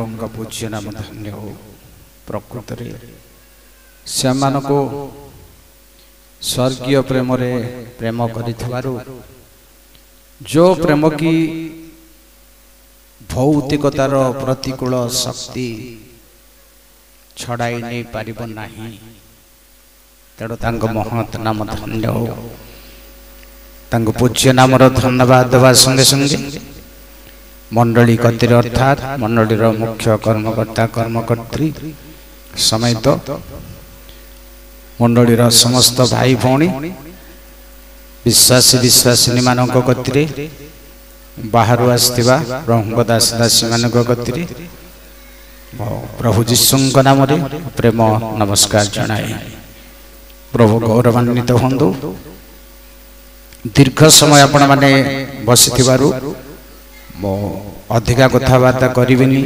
महाप्रभु पूज्य नाम धन्य हो। प्रकृत से स्वर्गीय प्रेम प्रेम करिथवारु जो प्रेम की भौतिकतार प्रतिकूल शक्ति छड़ाई नहीं पारिब नाही। तेणु तांको महत नाम धन्य हो। तांको पूज्य नाम धन्यवाद देवा संगे संगे मंडली कतिर अर्थात मंडली मुख्य कर्मकर्ता कर्मकर्त्री समेत मंडली समस्त भाई भौणी विश्वासी विश्वासिनी मानक कतिरे बाहर आसथिबा प्रभु दास दासी मानक कतिरे प्रभु जीशु नाम प्रेम नमस्कार जनाए। प्रभु गौरवान्वित हंतु। दीर्घ समय आपण माने बसिथिबारु मो अधिका कथाबार्ता करिबिनी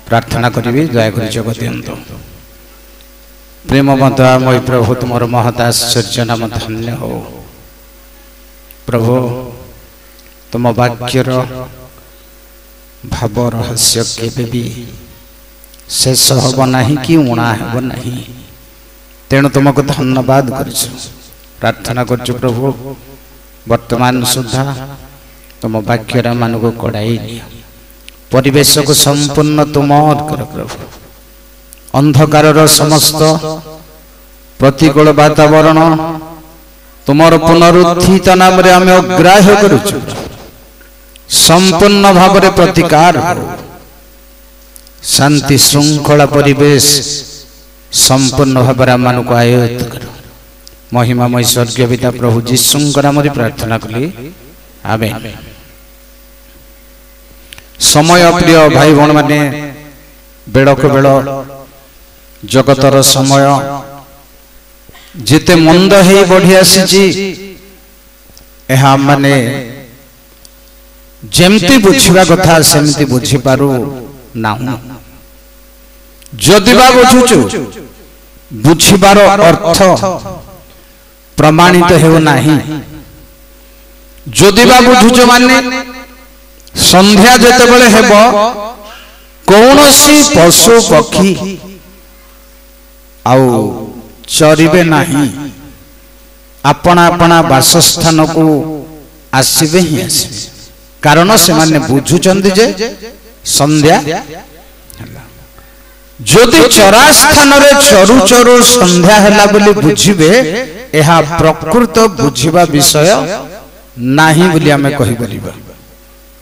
प्रार्थना करिबी दया करि जग दियंतु। प्रेमवंत मय प्रभु तुमर महत आश्चर्य नाम धन्य हो। प्रभु तुम वाक्यर भाव रहस्य केबे भी शेष हब नाही कि उणा हब नाही। तेणु तुमको धन्यवाद करछु प्रार्थना करछु प्रभु वर्तमान सुधा तुम वाक्यर मान को कड़ाई परिवेश को संपूर्ण तुम कर प्रभु। अंधकार समस्त प्रतिकूल वातावरण तुमर पुनरुत्थित नाम आम अग्राह्य करुछु। संपूर्ण भाव प्रतिकार शांति श्रृंखला परिवेश संपूर्ण भाव आम को आयोजित कर। महिमामय स्वर्गीय पिता प्रभु जीशु नाम प्रार्थना कली आमेन। समय प्रिय भाई भौण माने बेड़ को बेड़ जगतर समय जिते मंद है बढ़ी आसी माने जेमती बुझिबा कथा सेमती बुझी पारू ना। जदि बा बुझुचु बुझिबार अर्थ प्रमाणित हेउ नाही। जदि बा बुझुचु माने संध्या जेतेबेले हेबो कौनसी पशु पक्षी आउ चरिबे नाही। अपना अपना वासस्थान को आसीबे ही आसीबे कारण से माने बुझुचंदी जे संध्या जदि चरा स्थान रे चरु चरु संध्या हैला बोली बुझिबे एहा प्रकृत बुझिबा विषय नाही बोली हमें कहि परिबा।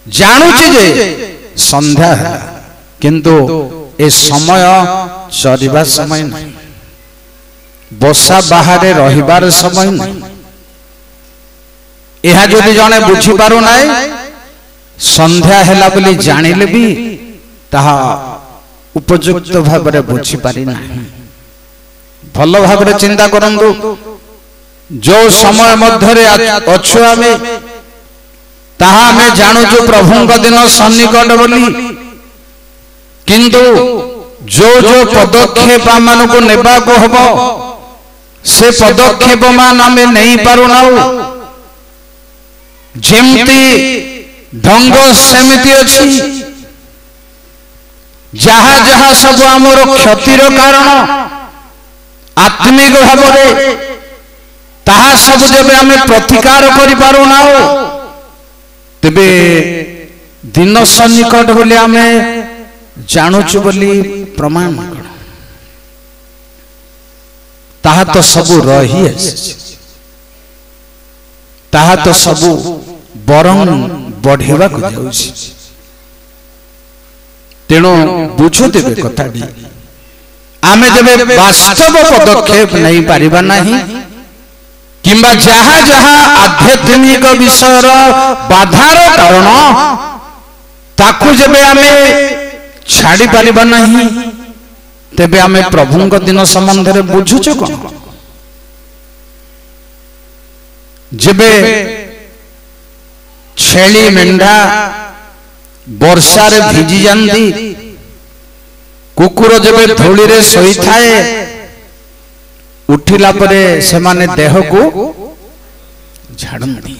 जानूची जे संध्या है किंतु ए समय चरिबा समय नहीं। बसा बाहर रहिबार समय नहीं। एहा जदि जने बुझी पारु नाही संध्या हैला बोली जानिले भी ताहा उपयुक्त भाव रे बुझी पारि नाही। भल भाव रे चिंता करंतु जो समय मध्य अच्छु आमे ताहा में जानू जो प्रभु दिन सन्निकट बोली किंतु जो जो पदक्षेप मान को नेबा को हबो से पदक्षेप मान आमे नहीं पारु नाउ। जेमती ढंग सेमिति अछि जहा जहा सब आमर क्षतिर कारण आत्मिक भाव रे ताहा सब जब आमे प्रतिकार करि पारु नाउ तेबे दिन सन्निकट बोली आमे जानुचु बोली प्रमाण ताहा तो सबु रही ताहा तो सबु बरं बढ़ेवा को जाउछि। तेणु बुझुते कथा आमे जब वास्तव पदक्षेप नहीं पारिबा नहीं किंबा जहा जहा आध्यात्मिक विषय बाधार कारण ताकू जब आमे छाड़ी पारिबा नहीं तेबे आमे प्रभु दिन संबंध रे बुझुछु कोन। जेबे छेली मेंढा वर्षा रे भिजी जांदी कुकुर जेबे धूली रे सोई थाए उठिला परे से माने देह को झाड़ती।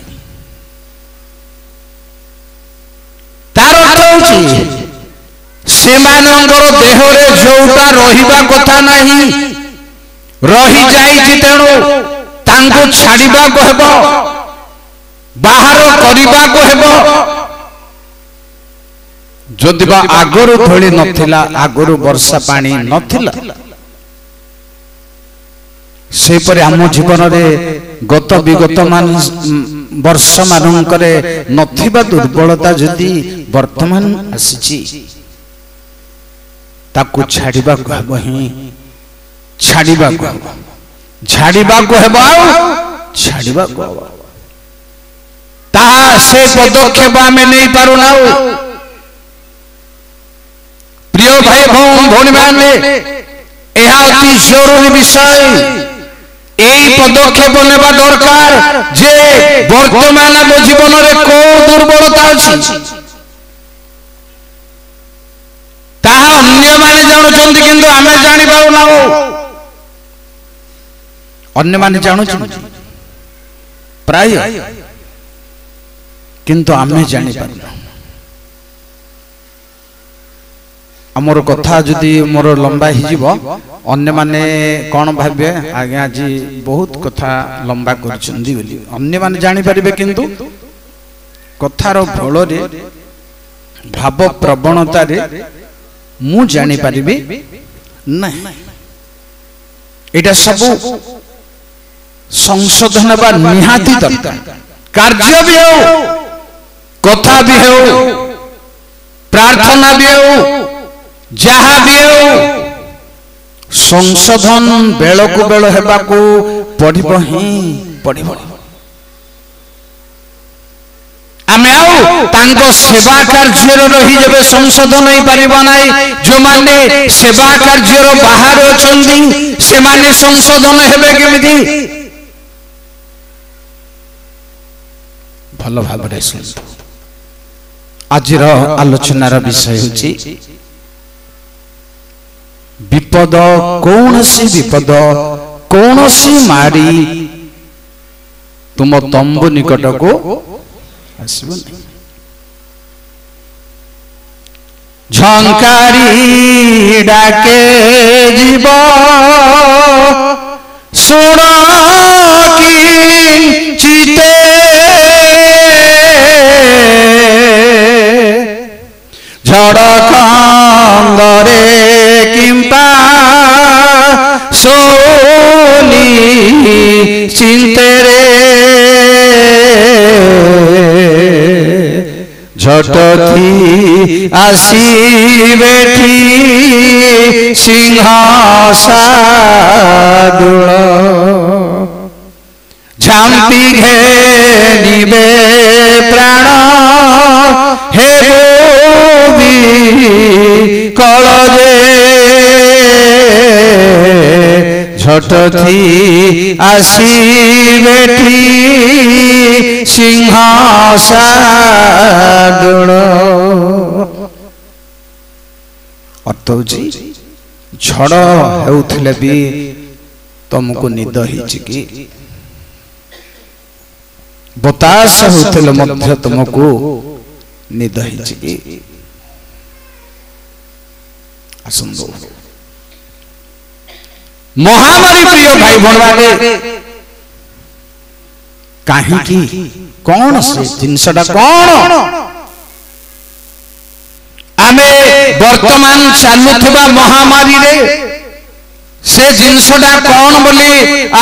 तार अर्थ होची सेमानंगर देहरे जोटा रहिबा कथा नहीं रही जाइछि तेणु तांको छाड़िबा को हेबो बाहर करिबा को हेबो जदि बा आगरु थोड़ी नथिला आगरु वर्षा पानी नथिला से पर आम जीवन रे गत विगत मान वर्ष मानकरे नथिबा दुर्बलता जदि वर्तमान आसीछि ताकू छाड़िबा को हेबो ही छाड़िबा को झाड़िबा को हेबो छाड़िबा को ताहा से पदक्षेप आमे नहीं पारु ना प्रिय भाई भौणी माने यह अति जरूरी विषय यही पदक्षेप नेबा दरकार जे वर्तमान आम जीवन में को दुर्बलता अछि ताहा अन्य माने जानुचंती किंतु आमे जानि पाउ ना अन्य माने जानुचंती प्राय किंतु आमे जानि पाउ ना आमर कथा जदि मोर लंबा हिजिबो अन्य माने कौन भावे आगे आज बहुत कथा लंबा करछंदी बोली अन्य माने जानि परिबे किंतु कथार भल रे भाव प्रवणता रे मु जानि परिबे नहीं एटा सब संशोधन बा निहाती दरकार कार्य भी हो कथा भी हो प्रार्थना भी हो जहा भी हो संशोधन बेल को बेल हेबा को पढ़िबो ही पढ़िबो आमे आउ तांको सेवा कार्य रही जबे संशोधन होई परिबो नाही जो माने सेवा कार्य रो बाहर अछंदी से माने संशोधन हेबे केमिति भलो भाबरे सुन आज रो आलोचना रो विषय होची विपद कौन सी विपद कौन सी मारी तुम तंबु निकट को आसबो नहीं झंकारी डाके जीव सुण की चिते झड़ खंदरे किंपा सोनी चिंतेरे झटथी आसी बैठी सिंहासुर झांपी घेनिबे प्राण हे कलजे झटथी आसी बैठी सिंहासुर अर्थ होची झड़ हेउथिले भी तुमको निद हिची कि बतास होथिले मध्य तुमको निद हिची कि असंभव महामारी प्रिय भाई भणवाने काहे की कौन से जिनसडा कौन आमे वर्तमान चालुथिबा महामारी रे से जिनसडा कौन बोली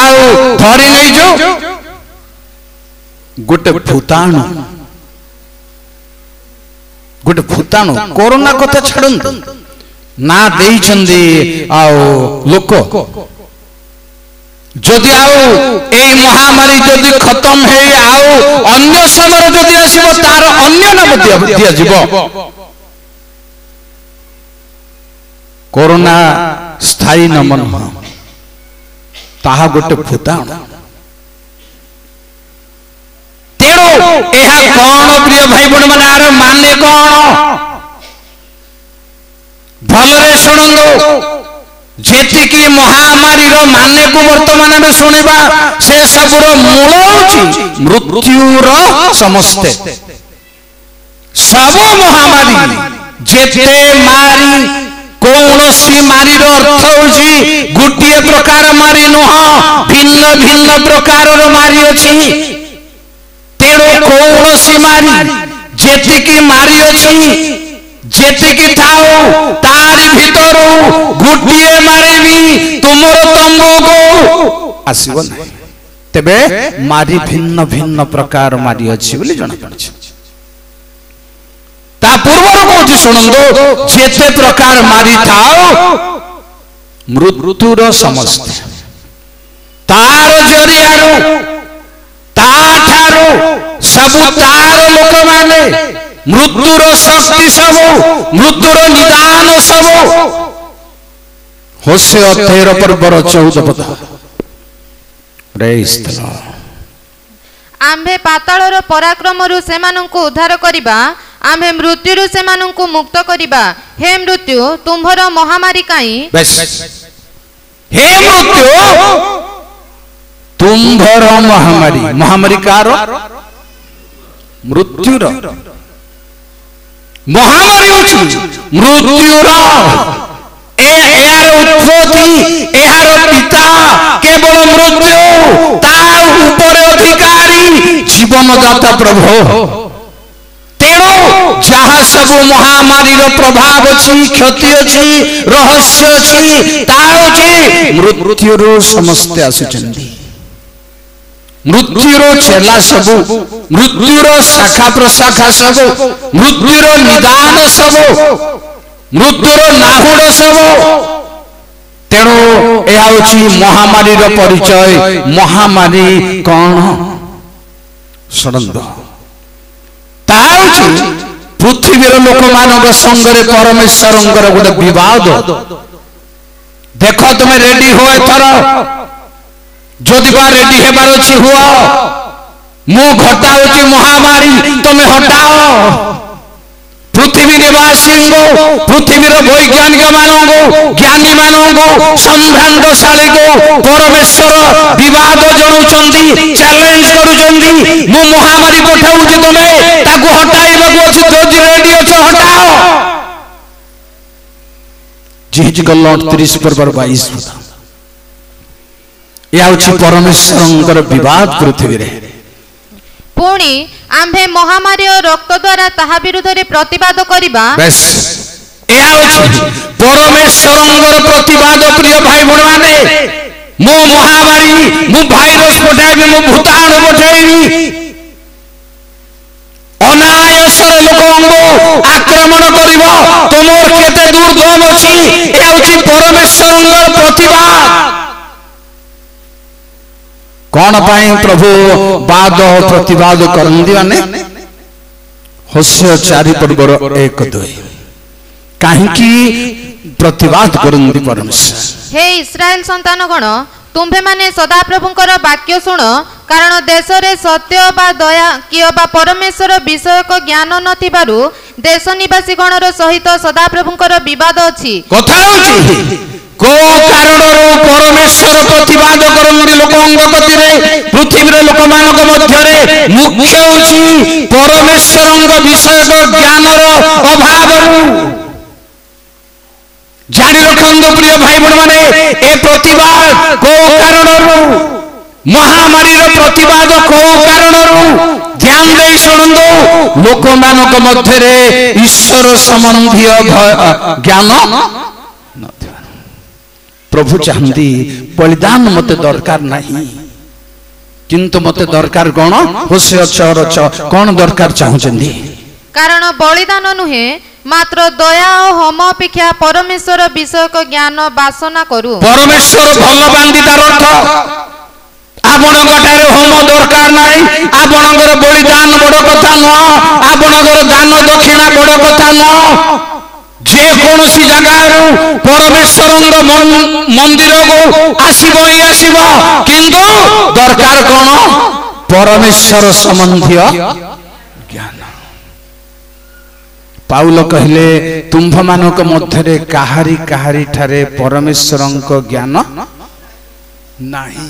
आउ धरि नै जो गोटे भूताणु कोरोना कथा छाड़ंतु ना देइचंदी आउ लोक जदि आउ ए महामारी जदि खत्म हे आउ अन्य समय जदि आसीबो तार अन्य नाम दिया जीवो कोरोना स्थायी नमन ताहा गोटे भूताणु तेणु एहा कौन प्रिय भाई बण माने आर माने कौन भलरे शुणु जेतिकी महामारी रो माने को वर्तमान में सुनिबा से सबरो मूल होची मृत्युर समस्ते सब महामारी जेते मारी कौनसी मारी अर्थ होची गोटे प्रकार मारी नुह भिन्न भिन्न प्रकार मारी अछि तेणु कौनसी मारी जेतिकी मारी अछि जेतिकी थाओ तारी भीतर गोटे मारी भी तुमर तंबू को आसीबो नै तेबे मारी भिन्न भिन्न प्रकार मारी अछि बोली जणा पड़छ ता पूर्वर कोठी सुनंदो जेते प्रकार मारी थाओ मृत्युर समस्त तार जरियारो ताठारो सब तार लोक माने मृत्युर शक्ति सब मृत्युर निदान सब होशे 13 पर्वर 14 पद प्रेज द लॉर्ड आम्भे पाताळर पराक्रमरु सेमानंकु उद्धार करिबा आम्भे मृत्युरु सेमानंकु मुक्त करिबा हे मृत्यु तुम्भर महामारी काई बस हे मृत्यु तुम्भर महामारी महामारी कार मृत्युर महामारी होची मृत्युर एहार उत्पत्ति एहार पिता केवल मृत्यु ता ऊपर अधिकारी जीवनदाता प्रभु तेणु जहाँ सब महामारी प्रभाव अच्छी क्षति अच्छी रहस्य अच्छी मृत्युर समस्त आसुचंदी मृत्युर चेला सब मृत्युर शाखा प्रशाखा सब मृत्युर निदान सब मृत्युर नाहुड़ सब तेणु यह महामारी परिचय महामारी कौन शुणु पृथ्वी लोक मान संगे परमेश्वर गोटे विवाद देख तुम्हें रेडी हो एथर जदि बा रेडी हेबार अछि हुआ मु घटाऊची महामारी तुम्हें हटाओ पृथ्वी निवासी पृथ्वी वैज्ञानिक मानू ज्ञानी मानू संभ्रांतशाली को परमेश्वर विवाद जनाउछंती चैलेंज करूछंती मु महामारी पठाऊची तुम्हें ताकू हटाइबाकू अछि जदि रेडी अछ हटाओ जिहिजगल 30 पर्वर 22 या अछि परमेश्वरंकर विवाद पृथ्वी रे पुणी आम्भे महामारी और रक्त द्वारा ताहा विरुद्ध रे प्रतिवाद करिबा बस या अछि परमेश्वरंकर प्रतिवाद प्रिय भाई भण माने मो महामारी मु भाइरस पठाइबी मु भूताणु पठाइबी अनायसर लोकंगो आक्रमण करिवो तमोर केते दुर्गम अछि या अछि परमेश्वरंकर प्रतिवाद कौन पाई प्रभु वाद प्रतिवाद करंदी माने होशे 4 पर्वर 1-2 काहेकि प्रतिवाद करंदी परमेश्वर हे इस्राएल संतान गण तुम्भे माने सदा प्रभुंकर वाक्य सुन कारण देश रे सत्य बा दया कियो बा परमेश्वर विषयक ज्ञान नथिबारु देश निवासी गणर सहित सदा प्रभुंकर विवाद अछि कथा होछि को कारण परमेश्वर प्रतिवाद करंदी लोकंग गतिरे पृथ्वी लोक मानक मध्य रे मुख्य होछि परमेश्वरंग विषयक ज्ञानर अभाव जारी रखंदो प्रिय भाई बहन माने ए प्रतिवाद को कारण महामारी प्रतिवाद को कारण ध्यान दे सुनंदो लोक मानक मध्य रे ईश्वर संबंधी ज्ञान प्रभु चाहती बलिदान मते दरकार नहीं किंतु मते दरकार कौन होशे 4 कौन दरकार चाहूचंदी कारण बलिदान नुहे मात्र दया और होम अपेक्षा परमेश्वर विषयक ज्ञान वासना करू परमेश्वर भल बांधी तार अर्थ आपणकर होम दरकार नहीं आपणकर बलिदान बड़ कथा न आपणकर दान दक्षिणा बड़ कथा न जे कोनोसी जगह परमेश्वर मंदिर को आसीबो ही आसीबो किंतु दरकार कोन परमेश्वर संबंधी ज्ञान पाउल कहले तुम्भ मानक मध्य काहारी काहारी ठारे परमेश्वरंक ज्ञान नाही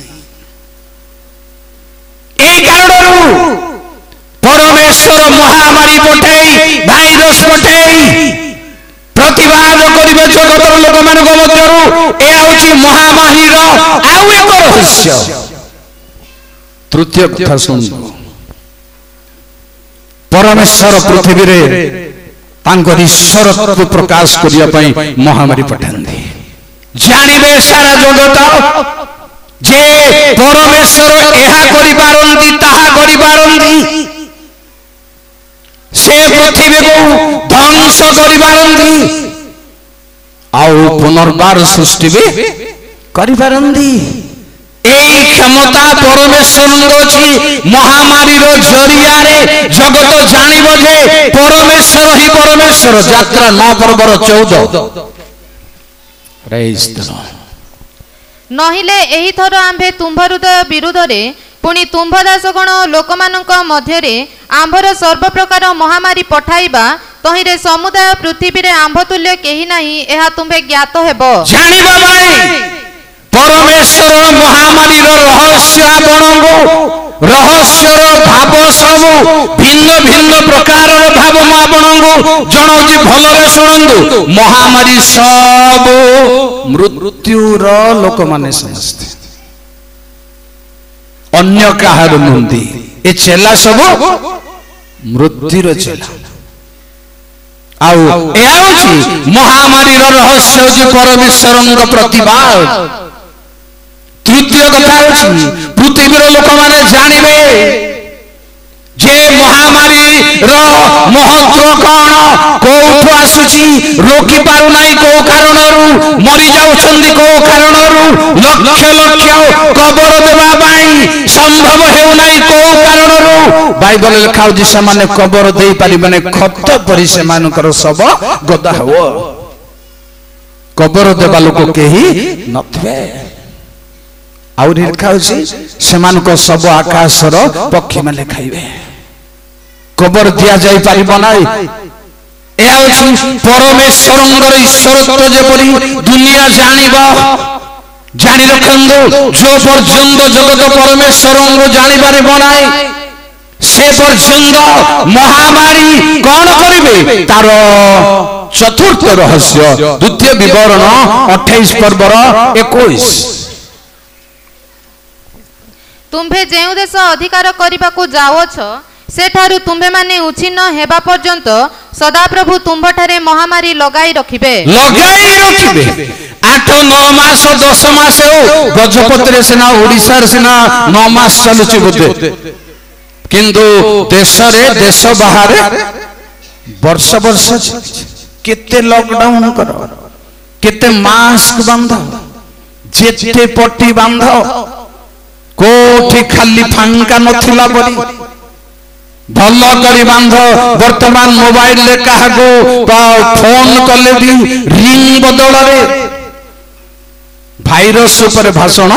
ए कारणरू परमेश्वर महामारी पठेई भाइरस पठेई प्रतिवाद करिवे जगतर लोक मानक मध्यरु ए होची महामारीर आउ एक रहस्य। तृतीय कथा सुन, परमेश्वर पृथ्वी रे तांकर ईश्वरत्व प्रकाश करिया पई महामारी पठांदी। जानिबे सारा जगत जे परमेश्वर एहा करि पारंती ताहा करि पारंती, से पृथ्वी को ध्वंस करि पारंती आउ पुनर्बार सृष्टि भी करि पारंती। एई क्षमता परमेश्वर अछि। महामारी रो जरिया रे जगत जानिबो जे परमेश्वर ही परमेश्वर। यात्रा 9 पर्वर 14। Praise the Lord. नहिले एही थर आम्भे तुम्भ हृदय विरुद्ध रे पुणी तुम्भ दासगण लोकमानक मध्यरे आम्भर सर्व प्रकार महामारी पठाइबा तहिरे समुदाय पृथ्वी रे आम्भ तुल्य केही नाही एहा तुम्भे ज्ञात हेबो। जानिबा भाई परमेश्वर महामारी रो रहस्य आपणको रहस्यर भाव सब भिन्न भिन्न प्रकार भाव मु आपणको जणौची भलरे शुणंतु। महामारी सब मृत्युर लोक माने समस्ते अन्य काहार नुंदी। ए चेला सब मृत्युर चेला। आउ ए आउची महामारी रो रहस्य जे परमेश्वरଙ୍କ प्रतिवाद। तृतीय कथा अछि पृथ्वीर लोक माने जानिबे जे महामारी रो महत्व कोन, कोठु आसुची, रोकी पारु नाही को कारणरू, मरि जाउछन्दी को कारणरू, लक्ष लक्ष कबर देबा पाई संभव हेउ नाही को कारणरू। बाइबल लिखा होची समान कबर देई पारिबने खत परि से मानकर सब गदा हो। कबर देबा लोक केही नथबे। आउरी लिखा होची समान को सब आकाशर पक्षी माने खाइबे। कबर दिया जाई पारिबो नाही। ए होची परमेश्वरंगर ईश्वरत्व जेपरि दुनिया जानिबो। जानि रखंदो जो पर्यंत जगत परमेश्वरंग जानि पारिबो नाही से पर्यंत महामारी कौन करिवे तार चतुर्थ रहस्य। द्वितीय विवरण 28 पर्वर 21। तुम्भे जेउ देश अधिकार करिबाकू जाओछ सेठारु तुम्भे माने उछिन्न हेबा पर्यंत सदा प्रभु तुम्भठारे महामारी लगाई रखिबे। 8-9 मास 10 मास हो गजपति सेना ओडिसा सेना 9 मास चलुची बोधे, किंतु देश रे देश बाहर वर्ष वर्ष केते लॉकडाउन कर, केते मास्क बांध, जेते पट्टी बांध, कोठी खाली फांका नथिला परी भल करी बांध। वर्तमान मोबाइल ले काहाको फोन कले भी रिंग बदल रे भाइरस ऊपर भाषण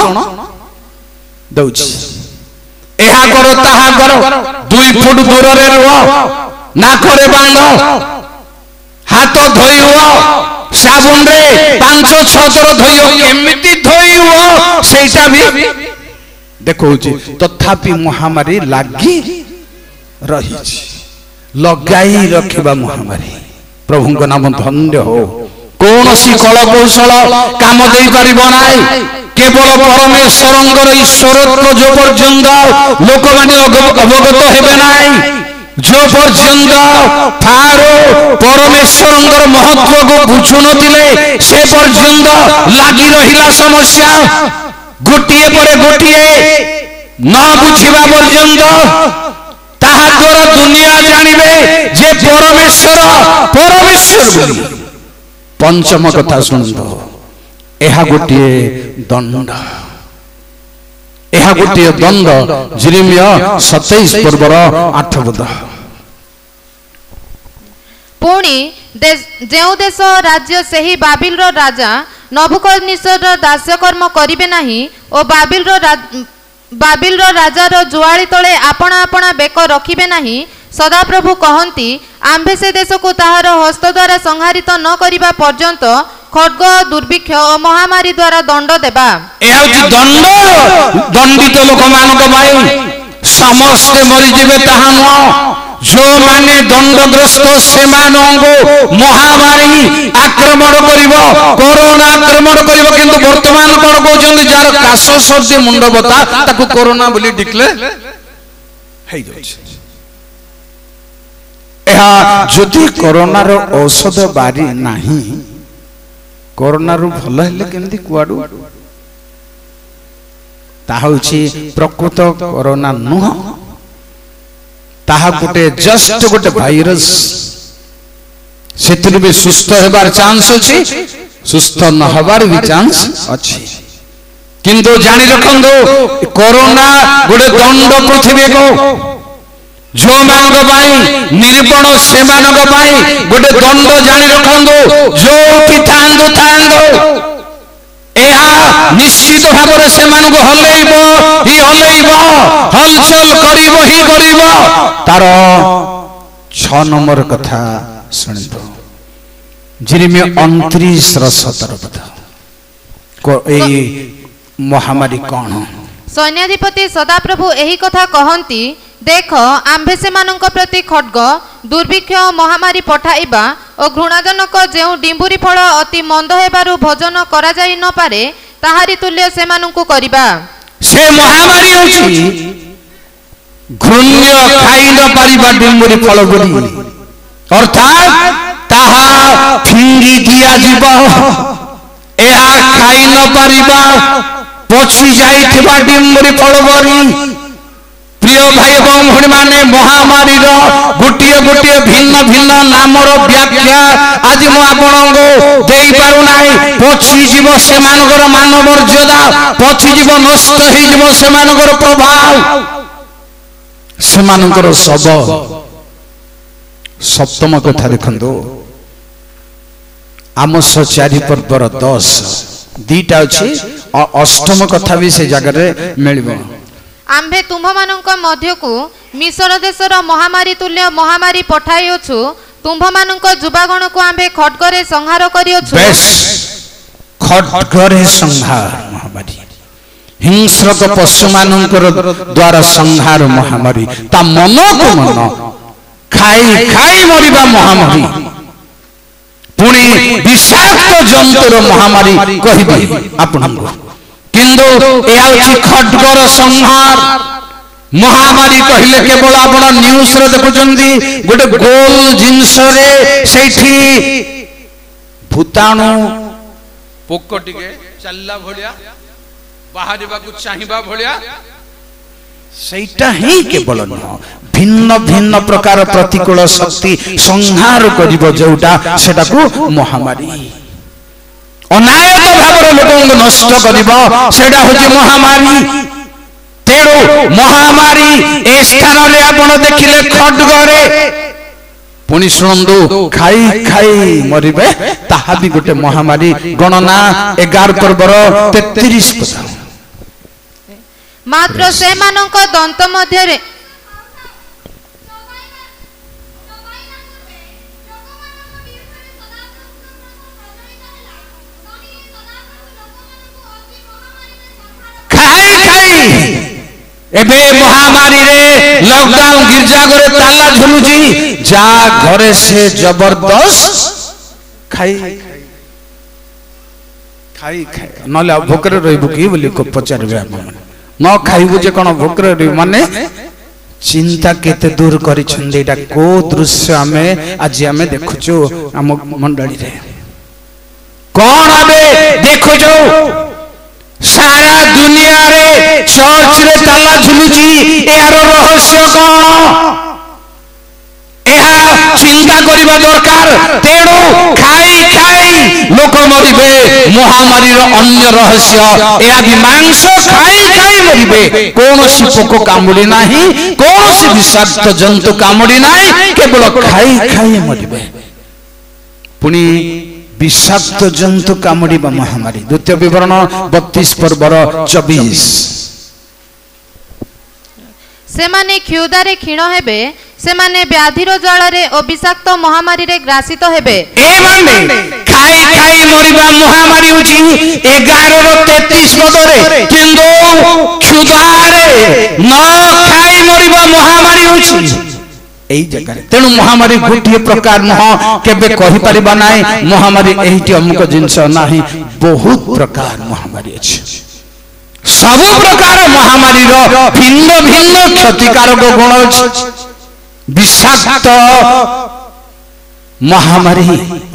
दउछि। एहा करो ताहा करो, 2 फुट दूर रे रहो, नाकरे बांध, हाथ धोइओ साबुन रे 5-6 थर धोइओ। केमिति धोइओ सेटा भी देखौछि। तथापि महामारी लागी रही लगाई रखिबा महामारी। प्रभु को नाम धन्य हो। कौन सी कल कौशल काम दे पारिबो नाही। केवल परमेश्वरंगर ईश्वरत्व जो पर्यंत लोक माने अवगत हेबे नाही, जो पर्यंत फारो परमेश्वरंगर महत्व को बुझु नथिले से पर्यंत लागी रहिला समस्या। गोटिए पर गोटिए न बुझिबा पर्यंत ताहा द्वारा दुनिया जानिबे जे परमेश्वर परमेश्वर बोली। पंचम कथा सुनतो, एहा गोटिए दंड। एहा गोटिए दंड जिरेमिया 27 पर्वर 8 पद। पुणी जेउ देश राज्य सेही बाबिल रो राजा नबुकदनेस्सर दास्यकर्म करिबे नाही ओ बाबिल रो राजा रो जुआली तले आपना आपना बेक रखिबे नाही। सदा प्रभु कहंती आम्भे से देश को ताहार हस्त द्वारा संहारित न करिबा पर्यंत खड्ग दुर्भिक्ष और महामारी द्वारा दंड देबा। ए होची दंड। दंडित लोक मानक भाई समस्त मरि जेबे ताहा न जो माने दंडग्रस्त से महामारी आक्रमण करिवो कोरोना आक्रमण करिवो किंतु वर्तमान कोन कहउछन जार काश सर्दी मुंड बता ताकू कोरोना बोली डिक्लेयर हेइ जाउछ एहा जदि कोरोना रो औषध बारी नाही कोरोना रु भल हेले केमदी कुआडू ता होछि प्रकृत कोरोना नुह ताहा गोटे जस्ट गोटे भाइरस सेतिर भी सुस्थ हेबार चांस अछि सुस्थ न हबार भी चांस अछि किंतु जानि रखंदो कोरोना गोटे दंड पृथ्वी को जो मानक पाई निरूपण से मानक पाई गोटे दंड जानि रखंदो जो कि थांदो थांदो एहा निश्चित भाव से मानक हलैबो ही हलैबो हलचल करिबो ही करिबो तार 6 नंबर कथा सुनिबो जिरिमे 29 र 17 पद को ए महामारी कोन सैन्याधिपति सदाप्रभु एही कथा कहंती देख आम्भे से मानक प्रति खड्ग दुर्भिक्ष महामारी पठाइबा और घृणाजनक जो डिंबुरी फल अति मंद हेबारु भोजन करा जाई न पारे ताहारी तुल्य से मानकु करिबा से महामारी होछि घृण्य खाई न पारिबा डिंबुरी फल गुडी अर्थात ताहा फिंगी दिया जीव एहा खाई न पारिबा पछि जाइथिबा डिंबुरी फल बरी प्रिय भाई एवं भणी माने महामारी रो गोटिए गोटिए भिन्न भिन्न नामर व्याख्या आज मु आपनको देई पारु नाही पछि जीव से मानकर मान मर्यादा पछि जीव नष्ट हे जीव से मानकर प्रभाव से मानकर सब सप्तम कथा देखंदो आमोस 4 पर्वर 10 दीटा अछि अष्टम कथा भी से जगह रे मिलबो आम्भे तुम्भमानंक मध्यकु मिस्र देशर महामारी तुल्य महामारी पठाइयोछु तुम्भमानंक जुबागण को आम्भे खड्गरे संहार करियोछु बेस खड्गरे संहार महामारी हिंस्रक पशु मानकर द्वारा संहार महामारी ता मन को मन खाई खाई मरिबा महामारी पुणी विषाक्त जंतुर महामारी कहिबे आपनको किंतु खड्गर संहार महामारी कहले केवल आपण न्यूज रे देखुचंदी गोटे गोल जिंस रे सेठी भूताणु पोक टिके चल्ला भलिया बाहरिबा को चाहिबा भलिया सेटा ही केवल न भिन्न भिन्न प्रकार प्रतिकूल शक्ति संहार करिवो जोटा सेटा को महामारी अनायत भाव लोक नष्ट करिबो सेटा होछि महामारी तेरो महामारी ए स्थान रे आपण देखिले खड्गरे पुनि सुनंदु खाई खाई मरिबे ताहा भी गोटे महामारी गणना 11 पर्वर 33 पद मात्र से मानक दंत मध्य रे एबे महामारी रे लॉकडाउन गिरजा घरे ताला झुलुजी जा घरे से जबरदस्त खाई खाई खाई नले भोकरे रहबो की बोली को पचारबे न खाइबु जे कोन भोकरे रही माने चिंता केते दूर करि छंदे एटा को दृश्य हमें आज हमें देखुचो हम मंडली रे कोन आबे देखुचो सारा दुनिया रे चर्च रे ताला झुलुची यार रहस्य कोन एहा चिंता करिबा दरकार तेणु खाई खाई लोक मरिबे महामारी रो अन्य रहस्य एहा भी मांस खाई खाई मरिबे कोनोसी पोक कामुडी नाही कोनोसी विषाक्त जंतु कामुडी नाही केवल खाई खाई मरिबे पुनी विषाक्त जंतु कामुडी महामारी द्वितीय विवरण 32 पर्वर 24 से माने क्षुधारे क्षीण हेबे से माने व्याधिर ज्वाल रे और विषाक्त महामारी रे ग्रासित हेबे ए माने खाई खाई मरिबा महामारी होची 11 रो 33 पदरे किंतु क्षुधारे न खाई मरिबा महामारी होची एई जगह तेणु महामारी गोटे प्रकार नुह केबे कहि परिबा नाही महामारी एहिटी अमुक जिंस नाही बहुत प्रकार महामारी अछि सब प्रकार महामारी रो भिन्न भिन्न क्षतिकारक गुण अछि विषाक्त महामारी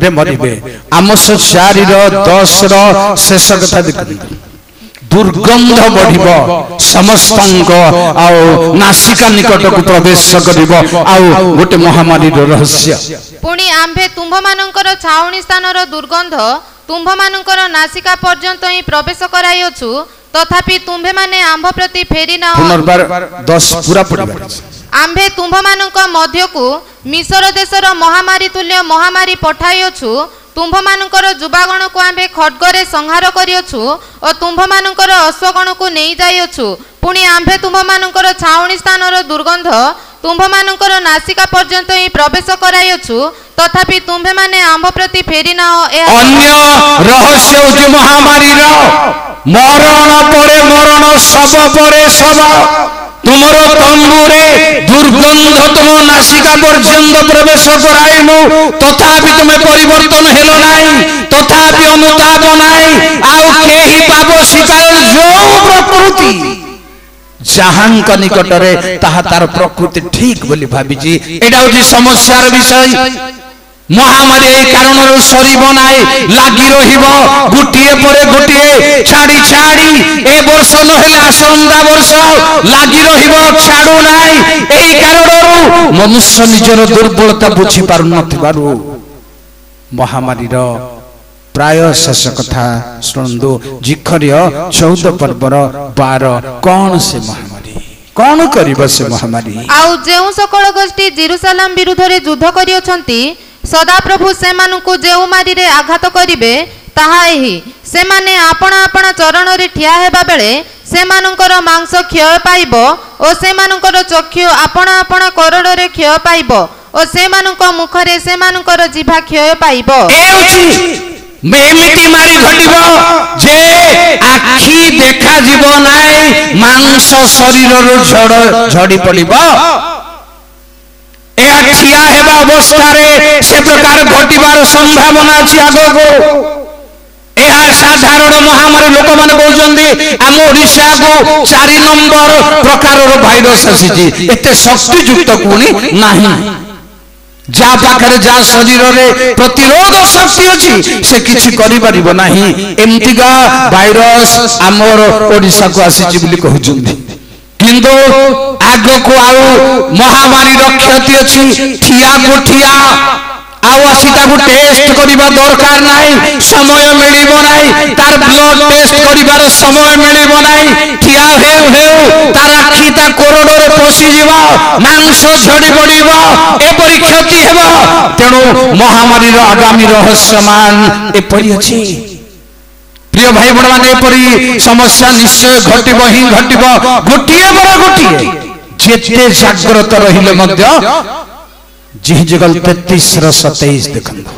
रे मरिबे आमस 4 रो 10 रो शेष कथा देखु दुर्गंध बढ़िब समस्त आउ नासिका निकट को प्रवेश करिब आउ गोटे महामारी रहस्य पुणी आंभे तुम्भ मानकर छाउणी स्थान रो दुर्गंध तुम्भ मानकर नासिका पर्यंत ही प्रवेश कराइछु तथापि तुम्भे माने आंभ प्रति फेरी ना पुनर्बार 10 पूरा पढ़िबा आंभे तुम्भ मानक मध्य को मिसर देशर महामारी तुल्य महामारी पठाइछु तुम्भ मानकर जुबागण को आंभे खड्गरे संहार करियछु और तुम्भ मानकर अश्वगण को नहीं जाइयछु पुणी आंभे तुम्भ मानकर छाउणी स्थान रो दुर्गंध तुम्भ मानकर नासिका पर्यंत ही प्रवेश कराइछु तथापि तुम्भे माने आंभ प्रति फेरी ना अन्य रहस्य होची महामारी रो मरण परे मरण सब परे सब तुमरो तंबुरे दुर्गंध तुम नासिका पर्यंत प्रवेश कराइमु तथापि तुमे परिवर्तन हेलो नाही तथापि अनुताप नाही आउ केही पाप शिकाय जो प्रकृति जहां का निकट रे ताहा तार प्रकृति ठीक बोली भाबिजी एटा होची समस्यार विषय महामारी कारण सरीब नाई लागी रहिब गुटिए परे गुटिए छाड़ी छाड़ी ए वर्ष नहेले आसंता वर्ष लागी रहिब छाडू नाई एई कारणरू मनुष्य निजर दुर्बलता बुझी पारु नथिबारु महामारी रो प्राय शेष कथा सुनंदु जिखरिय 14 पर्वर 12 कौन से महामारी कौन करिब से महामारी आउ जेउ सकल गोष्ठी जेरूशलेम विरुद्ध रे युद्ध करियछंती सदा प्रभु से मानकु जेउ मारी रे आघात करिवे ताहा एही से माने आपण आपण चरण रे ठिया हेबा बेले से मानकर मांस क्षय पाइबो ओ से मानकर चक्षु आपण आपण करोड़ रे क्षय पाइबो ओ से मानक मुख रे से मानकर जिभा क्षय पाइबो एमिति मारी घटिबो जे आखी देखा जीव नाई मांस शरीर रो झड़ी पड़िबो ठिया हेबा अवस्था से प्रकार घटिबार संभावना अछि आगो साधारण महामारी लोक माने कहउछन्ती आम ओडिशा को 4 नंबर प्रकार भाइरस आसी एते शक्ति युक्त कोनी नाही जा पाखरे जा शरीर रे प्रतिरोध शक्ति अछि से किछि करि परिबो नाही एमतिगा भाइरस हमर ओडिशा को आसी बोली कहउछन्ती किंतु आग को आउ महामारी क्षति अच्छी ठिया को ठिया आउ आसीता को टेस्ट करिबा दरकार नाही समय मिलिबो नाही तार ब्लड टेस्ट करिबार समय मिलिबो नाही ठिया हेउ हेउ तार आखी ता कोरोड रे पसी जीवा मांस झड़ी पड़िबो एपरि क्षति हेबो तेणु महामारी रो आगामी रहस्यमान एपरि अछि प्रिय भाई बड़ माने एपरि समस्या निश्चय घटिबो ही घटिबो गोटिए बड़ गोटिए जेते जागृत रहिले मध्य जी जगल 33 रो 27 देखंदो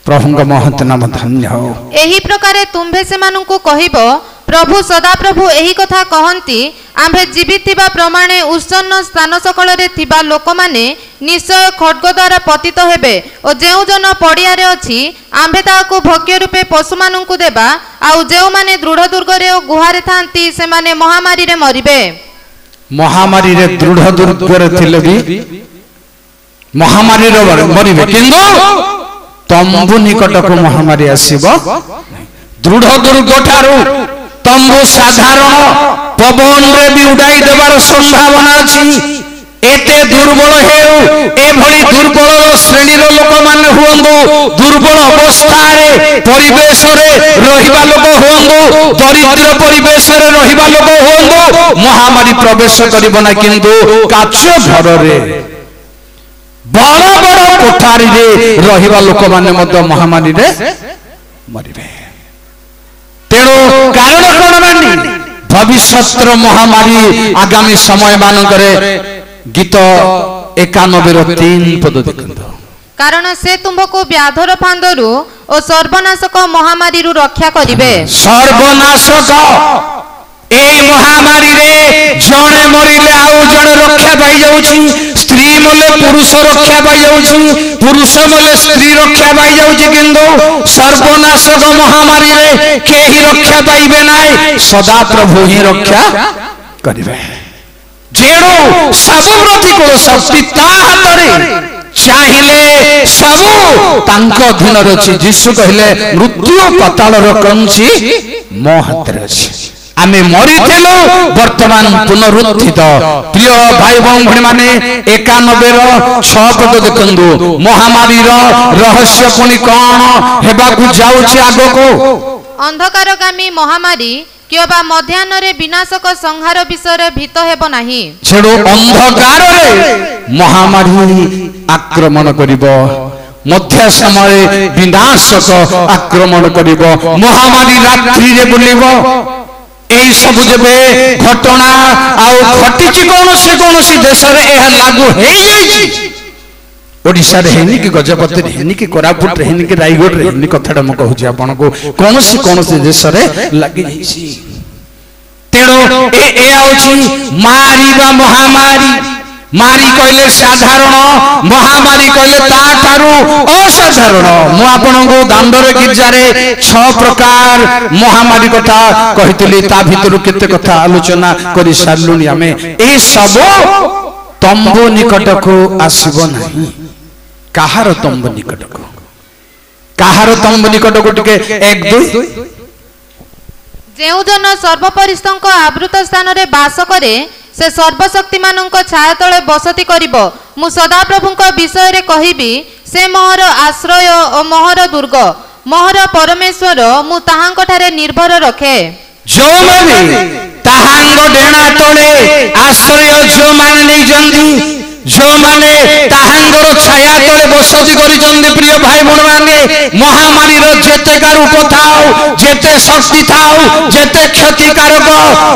प्रभुंग महत नाम धन्य हो एही प्रकारे तुम्भे से मानकु कहिबो प्रभु सदा प्रभु एही कथा कहंती आंभे जीवित थिबा प्रमाणे उष्ण स्थान सकल रे थिबा लोक माने निश्चय खड्ग द्वारा पतित हेबे ओ जेउ जन पडिया रे अछि आंभे ताकू भोग्य रूपे पशु मानकु देबा आउ जेउ माने दृढ़ दुर्ग रे ओ गुहारे थांती से माने महामारी रे मरिबे महामारी रे दृढ़ दुर्ग रे थिले भी महामारी रे मरिबे किंतु तंबु निकट को महामारी आसीबो दृढ़ दुर्ग ठारू तंबु साधारण पवन रे भी उड़ाई देबार संभावना अछि एते दुर्बल हेउ ए भली दुर्बल श्रेणी रो लोक माने हुंदु दुर्बल अवस्था रे परिवेश रे रहिबा लोक हुंदु दरिद्र परिवेश रे रहिबा लोक हुंदु महामारी प्रवेश करिबो ना किंतु काचो घर रे बड़ बड़ कोठारी रे रहिबा लोक माने मध्य महामारी रे मरिबे तेणु कारण कोन मानी भविष्यत्र महामारी आगामी समय मानकरे गीत 91 रो 3 पद देखंतो कारण से तुमको व्याधर फांदरु ओ सर्वनाशक महामारी रु रक्षा करिवे सर्वनाशक ए महामारी रे जणे मरिले आउ जणे रक्षा पाई जाउची स्त्री मले पुरुष रक्षा पाई जाउछि, पुरुष मले स्त्री रक्षा पाई जाउछि, किंतु सर्वनाशक महामारी रे केही रक्षा पाइबे नाही, सदा प्रभु ही रक्षा करिवे। जेणु सब प्रतिकूल शक्ति ता हाथ चाहिए सबू तांको अधीन रछि। यीशु कहले मृत्यु पाताल कंची मो हाथ रे अछि। आमे मरिथिलु वर्तमान पुनरुत्थित। प्रिय भाई भौणी माने 91 रो 6 पद देखंदु महामारी रो रहस्य पुनी कोन हेबाकू जाउछि आगको। अंधकारगामी महामारी किबा मध्याह्न रे विनाशक संहार विषय भीत हेबो नाही। छेडो अंधकार रे महामारी आक्रमण करिबो, मध्य समय विनाशक आक्रमण करिबो, महामारी रात्रि रे बुलिबो। एई सब जेबे घटना आउ घटिछि कोन से देश रे एहा लागू हेई जाइछि। ओडिशा रे हेनी कि गजपति रे हेनी कि कोरापुट रे हेनी कि रायगढ़ रे हेनी कथाडा म कहूछि आपन को कोन से देश रे लागि जाइछि। तेणु ए आउछि मारी बा महामारी। मारी कहले साधारण, महामारी कहले ता थारु असाधारण। मु आपन को दांडरे गिरजा रे 6 प्रकार महामारी कथा कहितली, ता भितरु केते कथा आलोचना करि सारलुनी। आमे ए सब तंबु निकट को आसीबो नाही। काहार तंबु निकट को, काहार तंबु निकट को टिके 1 2 जेउ जन सर्वपरिस्तंक आवृत स्थान रे बास करे से सर्वशक्तिमान छाया तले बसती करिब। मु सदा प्रभुंक विषय रे कहिबी, से मोहर आश्रय और मोहर दुर्ग, मोहर परमेश्वर, मु ताहांक ठारे निर्भर रखे। जो माने ताहांग डेणा तले आश्रय जो माने नै जंदी, जो माने ताहांगर छाया तले बसती करिचंदी। प्रिय भाई भण माने महामारी रो जेते का रूप थाउ, जेते शक्ति थाउ, जेते क्षतिकारक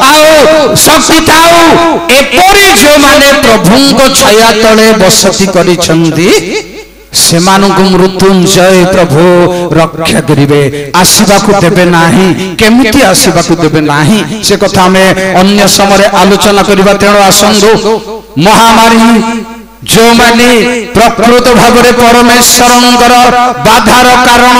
आउ शक्ति थाउ, एपरि जो माने प्रभुंको छाया तले बसती करिचंदी सेमानकु मृत्युंजय प्रभु रक्षा करिवे। आसीबाकू देबे नाही। केमिति आसीबाकू देबे नाही से कथा में अन्य समय आलोचना करिबा। तेणु आसंदु महामारी जो माने प्रकृत भावरे परमेश्वरंकर बाधार कारण,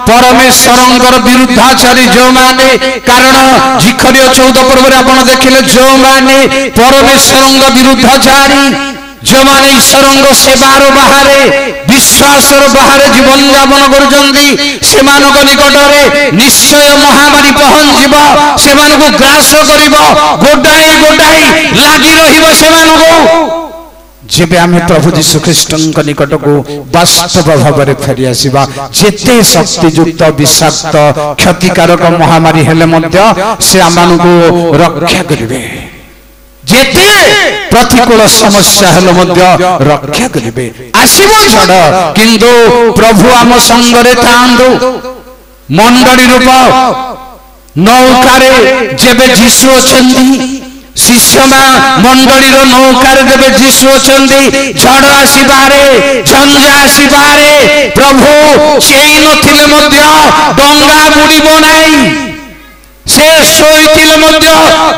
परमेश्वरंकर विरुद्धाचारी जो माने, कारण जिखरिय 14 पर्व रे आपण देखिले जो माने परमेश्वरंक विरुद्धाचारी, जो माने ईश्वरंक सेवार बाहरे विश्वासर बाहरे जीवन यापन करुचंदी, सेमानक निकटरे निश्चय महामारी पहुंचीब, सेमानकु ग्रास करिब, गोडाई गोडाई लागि रहिब सेमानकु। जेबे आमे प्रभु यीशु ख्रीष्टंक निकट को वास्तव भाव में फेरी आसीबा, जेते शक्तियुक्त विषाक्त क्षतिकारक महामारी हेले मध्य से आमानकु रक्षा करिवे। जेते प्रतिकूल समस्या हेले मध्य रक्षा करिवे। आसीबो झड़ किंतु प्रभु आम संगरे थांदु। मंडली रूप नौकारे जेबे यीशु अछंदी, शिष्यमा मंडलीर नौकार देवे यीशु अछंदी, झड़ आसीबारे झंझा आसीबारे प्रभु चेई नथिले मध्य डंगा बुड़ीबो नाही। से सोईथिले मध्य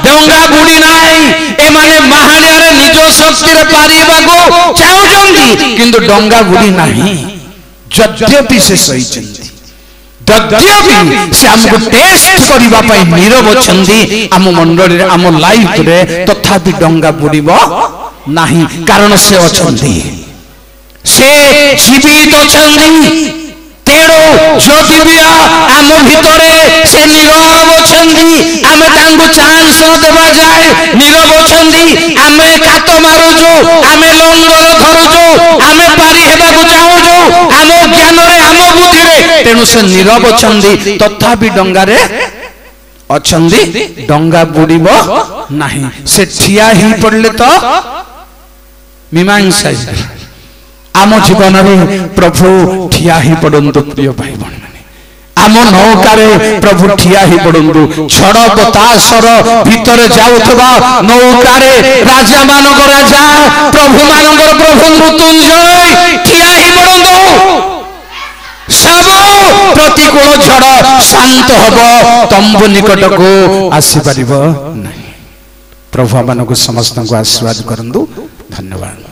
डंगा बुड़ी नाही। एमाने महालिया रे निज शक्ति रे पारिबाको चाहुचंदी, किंतु डंगा बुड़ी नाही। यद्यपि से सहीचंदी, यद्यपि से हमको टेस्ट करिबा पई नीरव छंदी आम मंडली रे, आम लाइफ रे, तथापि डंगा बुड़ीबो नाही। कारण से अछंदी, से जीवित अछंदी। तेणु जदि भी आम भितरे से नीरव अछंदी, आमे तांगु चांस देबा जाय नीरव अछंदी। आमे कात मारुजु, आमे लंगर धरुजु, आमे पारी हेबाकु चाहुजु आम ज्ञान रे, आम बुद्धि रे। तेणु से नीरव अछंदी, तथापि डंगा रे अछंदी, डंगा बुड़ीबो नाही। से ठिया ही पड़ले तो मीमांसा। आम जीवन में प्रभु ठिया ही पड़ंतु। प्रिय भाई बहन माने आम नौकारे प्रभु ठिया ही पड़ंतु। झड़ बतासर भीतर जाउथबा नौकारे राजा मानक राजा, प्रभु मानकर प्रभु मृत्युंजय ठिया ही पड़ंतु। सब प्रतिकूल झड़ शांत हबो, तंबु निकट को आसी परिबो नहीं। प्रभु मानक समस्त को आशीर्वाद करंतु। धन्यवाद।